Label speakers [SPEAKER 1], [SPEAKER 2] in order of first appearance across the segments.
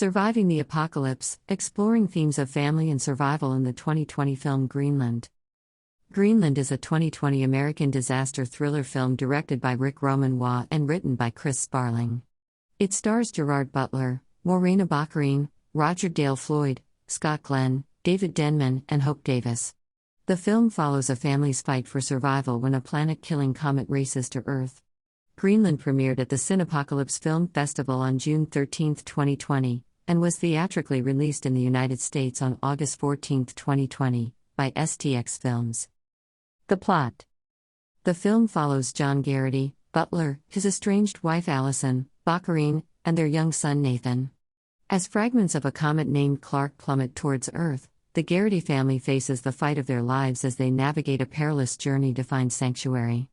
[SPEAKER 1] Surviving the Apocalypse, exploring themes of family and survival in the 2020 film Greenland. Greenland is a 2020 American disaster thriller film directed by Rick Roman and written by Chris Sparling. It stars Gerard Butler, Morena Baccarin, Roger Dale Floyd, Scott Glenn, David Denman, and Hope Davis. The film follows a family's fight for survival when a planet-killing comet races to Earth. Greenland premiered at the Cinepocalypse Film Festival on June 13, 2020, and was theatrically released in the United States on August 14, 2020, by STX Films. The plot. The film follows John Garrity, Butler, his estranged wife Allison, Baccarin, and their young son Nathan. As fragments of a comet named Clark plummet towards Earth, the Garrity family faces the fight of their lives as they navigate a perilous journey to find sanctuary.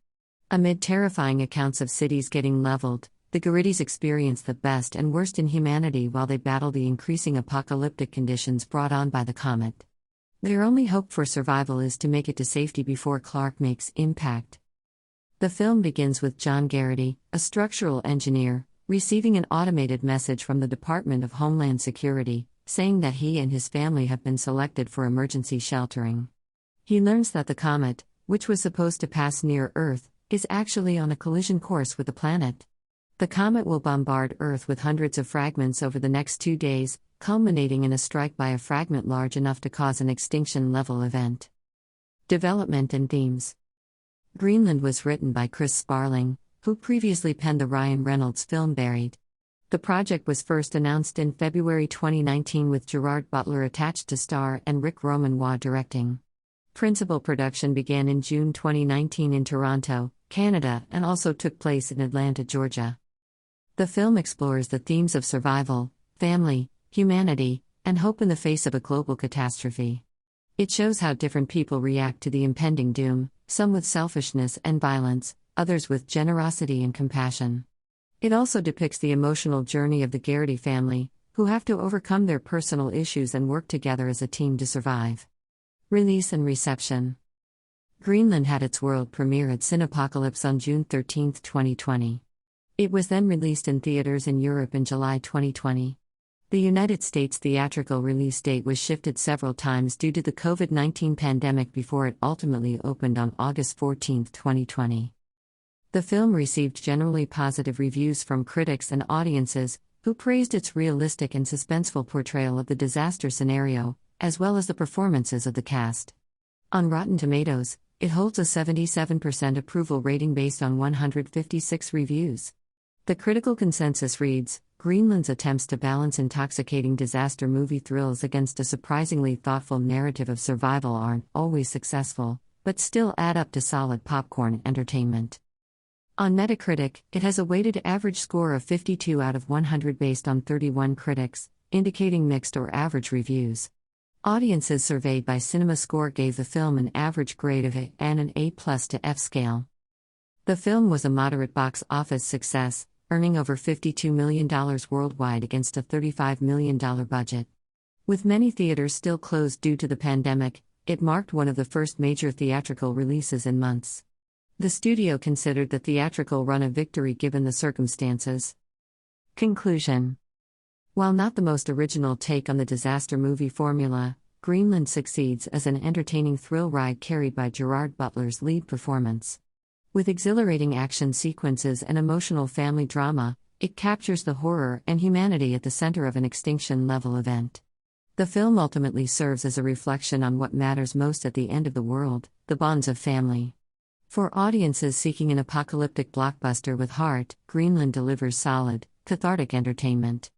[SPEAKER 1] Amid terrifying accounts of cities getting leveled, the Garritys experience the best and worst in humanity while they battle the increasing apocalyptic conditions brought on by the comet. Their only hope for survival is to make it to safety before Clark makes impact. The film begins with John Garrity, a structural engineer, receiving an automated message from the Department of Homeland Security, saying that he and his family have been selected for emergency sheltering. He learns that the comet, which was supposed to pass near Earth, is actually on a collision course with the planet. The comet will bombard Earth with hundreds of fragments over the next 2 days, culminating in a strike by a fragment large enough to cause an extinction-level event. Development and themes. Greenland was written by Chris Sparling, who previously penned the Ryan Reynolds film Buried. The project was first announced in February 2019 with Gerard Butler attached to star and Rick Roman directing. Principal production began in June 2019 in Toronto, Canada, and also took place in Atlanta, Georgia. The film explores the themes of survival, family, humanity, and hope in the face of a global catastrophe. It shows how different people react to the impending doom, some with selfishness and violence, others with generosity and compassion. It also depicts the emotional journey of the Garrity family, who have to overcome their personal issues and work together as a team to survive. Release and reception. Greenland had its world premiere at Cinepocalypse on June 13, 2020. It was then released in theaters in Europe in July 2020. The United States theatrical release date was shifted several times due to the COVID-19 pandemic before it ultimately opened on August 14, 2020. The film received generally positive reviews from critics and audiences, who praised its realistic and suspenseful portrayal of the disaster scenario, as well as the performances of the cast. On Rotten Tomatoes, it holds a 77% approval rating based on 156 reviews. The critical consensus reads, Greenland's attempts to balance intoxicating disaster movie thrills against a surprisingly thoughtful narrative of survival aren't always successful, but still add up to solid popcorn entertainment. On Metacritic, it has a weighted average score of 52 out of 100 based on 31 critics, indicating mixed or average reviews. Audiences surveyed by CinemaScore gave the film an average grade of A and an A+ to F scale. The film was a moderate box office success, earning over $52 million worldwide against a $35 million budget. With many theaters still closed due to the pandemic, it marked one of the first major theatrical releases in months. The studio considered the theatrical run a victory given the circumstances. Conclusion. While not the most original take on the disaster movie formula, Greenland succeeds as an entertaining thrill ride carried by Gerard Butler's lead performance. With exhilarating action sequences and emotional family drama, it captures the horror and humanity at the center of an extinction-level event. The film ultimately serves as a reflection on what matters most at the end of the world, the bonds of family. For audiences seeking an apocalyptic blockbuster with heart, Greenland delivers solid, cathartic entertainment.